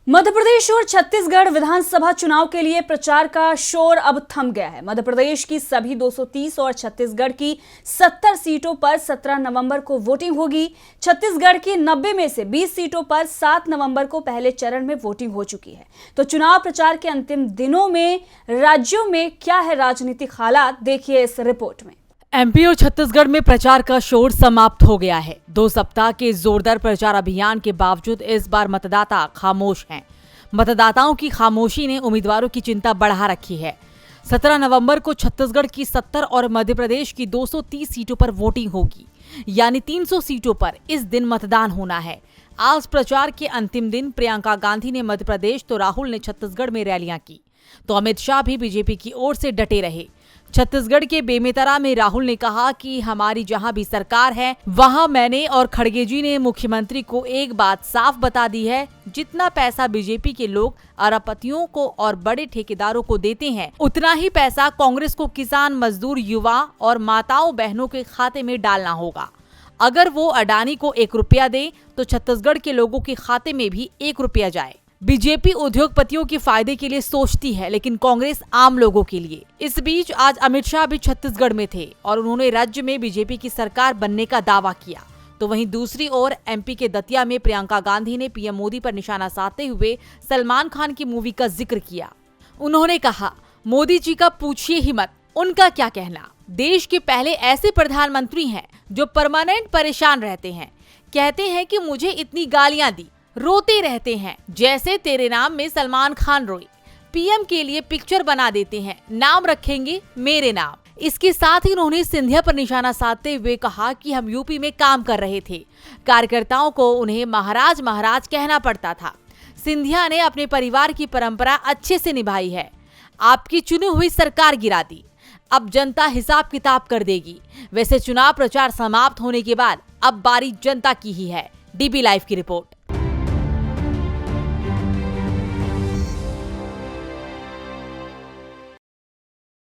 मध्य प्रदेश और छत्तीसगढ़ विधानसभा चुनाव के लिए प्रचार का शोर अब थम गया है। मध्य प्रदेश की सभी 230 और छत्तीसगढ़ की 70 सीटों पर 17 नवंबर को वोटिंग होगी। छत्तीसगढ़ की 90 में से 20 सीटों पर 7 नवंबर को पहले चरण में वोटिंग हो चुकी है। तो चुनाव प्रचार के अंतिम दिनों में राज्यों में क्या है राजनीतिक हालात, देखिए इस रिपोर्ट में। एमपी और छत्तीसगढ़ में प्रचार का शोर समाप्त हो गया है। 2 सप्ताह के जोरदार प्रचार अभियान के बावजूद इस बार मतदाता खामोश हैं। मतदाताओं की खामोशी ने उम्मीदवारों की चिंता बढ़ा रखी है। 17 नवंबर को छत्तीसगढ़ की 70 और मध्य प्रदेश की 230 सीटों पर वोटिंग होगी, यानी 300 सीटों पर इस दिन मतदान होना है। आज प्रचार के अंतिम दिन प्रियंका गांधी ने मध्य प्रदेश तो राहुल ने छत्तीसगढ़ में रैलियां की, तो अमित शाह भी बीजेपी की ओर से डटे रहे। छत्तीसगढ़ के बेमेतरा में राहुल ने कहा कि हमारी जहां भी सरकार है वहां मैंने और खड़गे जी ने मुख्यमंत्री को एक बात साफ बता दी है, जितना पैसा बीजेपी के लोग अरबपतियों को और बड़े ठेकेदारों को देते हैं, उतना ही पैसा कांग्रेस को किसान, मजदूर, युवा और माताओं बहनों के खाते में डालना होगा। अगर वो अडानी को 1 रुपया दे तो छत्तीसगढ़ के लोगों के खाते में भी 1 रुपया जाए। बीजेपी उद्योगपतियों के फायदे के लिए सोचती है, लेकिन कांग्रेस आम लोगों के लिए। इस बीच आज अमित शाह भी छत्तीसगढ़ में थे और उन्होंने राज्य में बीजेपी की सरकार बनने का दावा किया। तो वहीं दूसरी ओर एमपी के दतिया में प्रियंका गांधी ने पीएम मोदी पर निशाना साधते हुए सलमान खान की मूवी का जिक्र किया। उन्होंने कहा, मोदी जी का पूछिए ही मत, उनका क्या कहना। देश के पहले ऐसे प्रधानमंत्री हैं जो परमानेंट परेशान रहते हैं, कहते हैं कि मुझे इतनी गालियां दी, रोते रहते हैं, जैसे तेरे नाम में सलमान खान रोए। पीएम के लिए पिक्चर बना देते हैं, नाम रखेंगे मेरे नाम। इसके साथ ही उन्होंने सिंधिया पर निशाना साधते हुए कहा कि हम यूपी में काम कर रहे थे, कार्यकर्ताओं को उन्हें महाराज महाराज कहना पड़ता था। सिंधिया ने अपने परिवार की परंपरा अच्छे से निभाई है, आपकी चुनी हुई सरकार गिरा दी, अब जनता हिसाब किताब कर देगी। वैसे चुनाव प्रचार समाप्त होने के बाद अब बारी जनता की ही है। डीबी लाइव की रिपोर्ट।